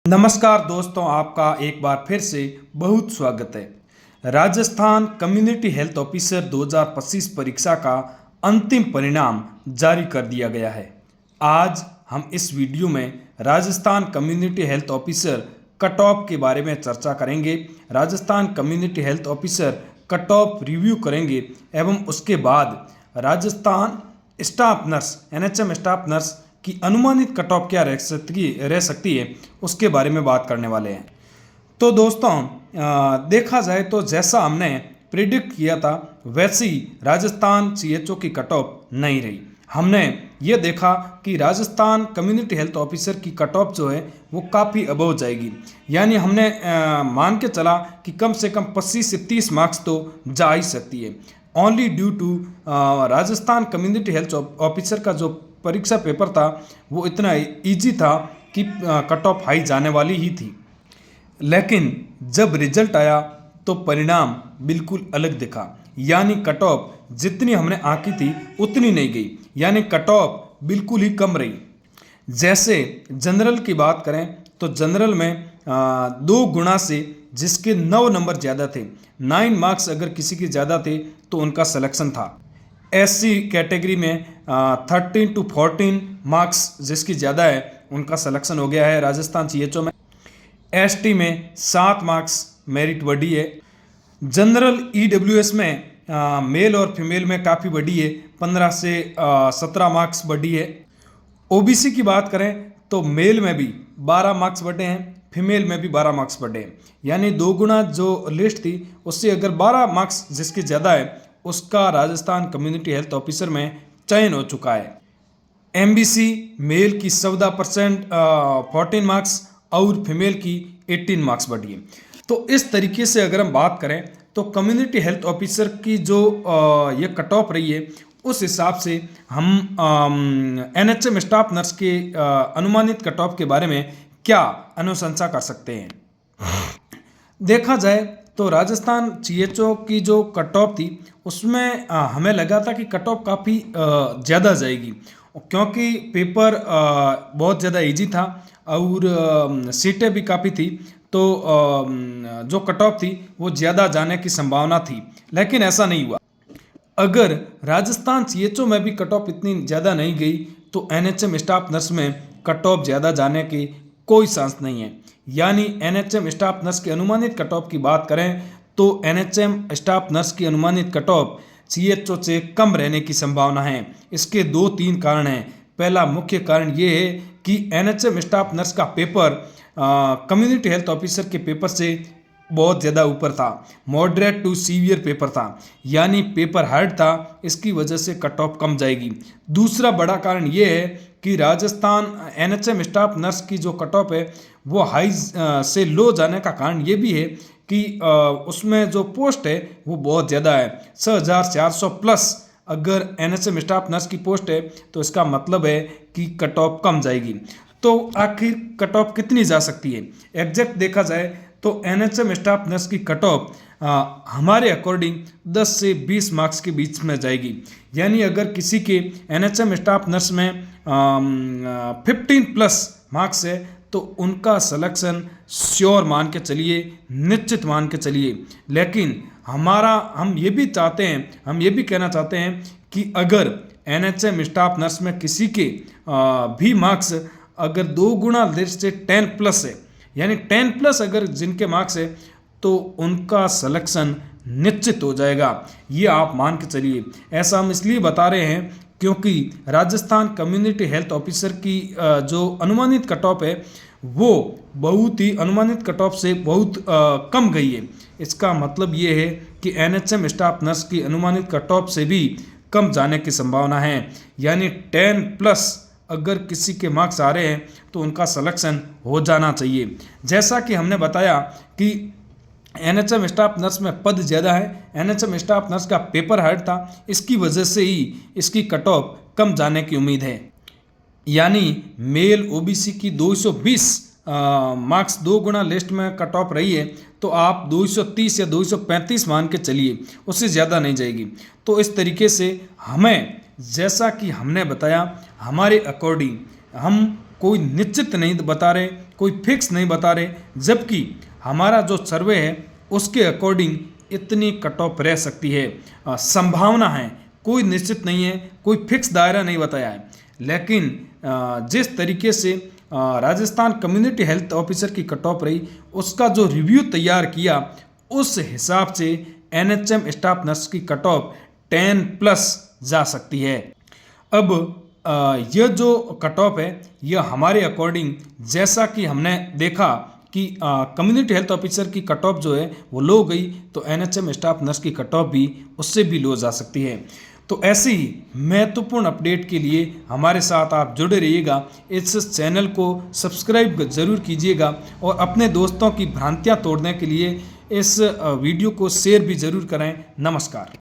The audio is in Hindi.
नमस्कार दोस्तों, आपका एक बार फिर से बहुत स्वागत है। राजस्थान कम्युनिटी हेल्थ ऑफिसर 2025 परीक्षा का अंतिम परिणाम जारी कर दिया गया है। आज हम इस वीडियो में Rajasthan community health officer cut off के बारे में चर्चा करेंगे। Rajasthan community health officer cut off review करेंगे एवं उसके बाद Rajasthan staff nurse NHM staff nurse की अनुमानित कट ऑफ क्या रह सकती है उसके बारे में बात करने वाले हैं। तो दोस्तों, देखा जाए तो जैसा हमने प्रिडिक्ट किया था वैसी राजस्थान सीएचओ की कट ऑफ नहीं रही। हमने ये देखा कि राजस्थान कम्युनिटी हेल्थ ऑफिसर की कट ऑफ जो है वो काफ़ी अबव जाएगी। यानी हमने मान के चला कि कम से कम 25 से 30 मार्क्स तो जा ही सकती है। Only due to Rajasthan community health officer का जो परीक्षा पेपर था वो इतना इजी था कि कट ऑफ हाई जाने वाली ही थी। लेकिन जब रिजल्ट आया तो परिणाम बिल्कुल अलग दिखा। यानी कट ऑफ जितनी हमने आंकी थी उतनी नहीं गई, यानी कट ऑफ बिल्कुल ही कम रही। जैसे जनरल की बात करें तो जनरल में 2 गुना से जिसके 9 नंबर ज़्यादा थे, 9 मार्क्स अगर किसी के ज़्यादा थे तो उनका सिलेक्शन था। एससी कैटेगरी में 13 to 14 मार्क्स जिसकी ज़्यादा है उनका सिलेक्शन हो गया है राजस्थान सीएचओ में। एसटी में 7 मार्क्स मेरिट बढ़ी है। जनरल ईडब्ल्यूएस में मेल और फीमेल में काफ़ी बढ़ी है, 15 से 17 मार्क्स बढ़ी है। ओबीसी की बात करें तो मेल में भी 12 मार्क्स बढ़े हैं, फीमेल में भी 12 मार्क्स बढ़े हैं। यानी 2 गुना जो लिस्ट थी उससे अगर 12 मार्क्स जिसके ज़्यादा है उसका राजस्थान कम्युनिटी हेल्थ ऑफिसर में चयन हो चुका है। एमबीसी मेल की 14% 14 मार्क्स और फीमेल की 18 मार्क्स बढ़ी है। तो इस तरीके से अगर हम बात करें तो कम्युनिटी हेल्थ ऑफिसर की जो ये कट ऑफ रही है उस हिसाब से हम एनएचएम स्टाफ नर्स के अनुमानित कट ऑफ के बारे में क्या अनुशंसा कर सकते हैं। देखा जाए तो राजस्थान सीएचओ की जो कट ऑफ थी उसमें हमें लगा था कि कट ऑफ काफ़ी ज़्यादा जाएगी, क्योंकि पेपर बहुत ज़्यादा इजी था और सीटें भी काफ़ी थी, तो जो कट ऑफ थी वो ज़्यादा जाने की संभावना थी। लेकिन ऐसा नहीं हुआ। अगर राजस्थान सीएचओ में भी कट ऑफ इतनी ज़्यादा नहीं गई तो एनएचएम स्टाफ नर्स में कट ऑफ ज़्यादा जाने की कोई चांस नहीं है। यानी एनएचएम स्टाफ नर्स की अनुमानित कट ऑफ की बात करें तो एनएचएम स्टाफ नर्स की अनुमानित कट ऑफ सीएचओ से कम रहने की संभावना है। इसके 2-3 कारण हैं। पहला मुख्य कारण ये है कि एनएचएम स्टाफ नर्स का पेपर कम्युनिटी हेल्थ ऑफिसर के पेपर से बहुत ज़्यादा ऊपर था, मॉडरेट टू सीवियर पेपर था, यानी पेपर हार्ड था, इसकी वजह से कट ऑफ कम जाएगी। दूसरा बड़ा कारण ये है कि राजस्थान एनएचएम स्टाफ नर्स की जो कट ऑफ है वो हाई से लो जाने का कारण ये भी है कि उसमें जो पोस्ट है वो बहुत ज़्यादा है, 6400 प्लस अगर एनएचएम स्टाफ नर्स की पोस्ट है तो इसका मतलब है कि कट ऑफ कम जाएगी। तो आखिर कट ऑफ कितनी जा सकती है? एग्जैक्ट देखा जाए तो एनएचएम स्टाफ नर्स की कट ऑफ हमारे अकॉर्डिंग 10 से 20 मार्क्स के बीच में जाएगी। यानी अगर किसी के एनएचएम स्टाफ नर्स में 15 प्लस मार्क्स है तो उनका सिलेक्शन श्योर मान के चलिए, निश्चित मान के चलिए। लेकिन हम ये भी कहना चाहते हैं कि अगर एनएचएम स्टाफ नर्स में किसी के भी मार्क्स अगर 2 गुना लिस्ट से 10 प्लस है, यानी 10 प्लस अगर जिनके मार्क्स है तो उनका सिलेक्शन निश्चित हो जाएगा, ये आप मान के चलिए। ऐसा हम इसलिए बता रहे हैं क्योंकि राजस्थान कम्युनिटी हेल्थ ऑफिसर की जो अनुमानित कट ऑफ है वो बहुत ही अनुमानित कट ऑफ से बहुत कम गई है। इसका मतलब ये है कि एनएचएम स्टाफ नर्स की अनुमानित कट ऑफ से भी कम जाने की संभावना है। यानी 10 प्लस अगर किसी के मार्क्स आ रहे हैं तो उनका सिलेक्शन हो जाना चाहिए। जैसा कि हमने बताया कि एनएचएम स्टाफ नर्स में पद ज़्यादा है, एनएचएम स्टाफ नर्स का पेपर हार्ड था, इसकी वजह से ही इसकी कट ऑफ कम जाने की उम्मीद है। यानी मेल ओबीसी की 220 मार्क्स 2 गुना लिस्ट में कट ऑफ रही है तो आप 230 या 235 मान के चलिए, उससे ज़्यादा नहीं जाएगी। तो इस तरीके से हमें, जैसा कि हमने बताया, हमारे अकॉर्डिंग हम कोई निश्चित नहीं बता रहे कोई फिक्स नहीं बता रहे, जबकि हमारा जो सर्वे है उसके अकॉर्डिंग इतनी कट ऑफ रह सकती है। संभावना है, कोई निश्चित नहीं है, कोई फिक्स दायरा नहीं बताया है। लेकिन जिस तरीके से राजस्थान कम्युनिटी हेल्थ ऑफिसर की कट ऑफ रही, उसका जो रिव्यू तैयार किया उस हिसाब से एनएचएम स्टाफ नर्स की कट ऑफ 10+ जा सकती है। अब यह जो कट ऑफ है यह हमारे अकॉर्डिंग, जैसा कि हमने देखा कि कम्युनिटी हेल्थ ऑफिसर की कट ऑफ जो है वो लो गई, तो एनएचएम स्टाफ नर्स की कट ऑफ भी उससे भी लो जा सकती है। तो ऐसे ही महत्वपूर्ण अपडेट के लिए हमारे साथ आप जुड़े रहिएगा। इस चैनल को सब्सक्राइब जरूर कीजिएगा और अपने दोस्तों की भ्रांतियां तोड़ने के लिए इस वीडियो को शेयर भी जरूर करें। नमस्कार।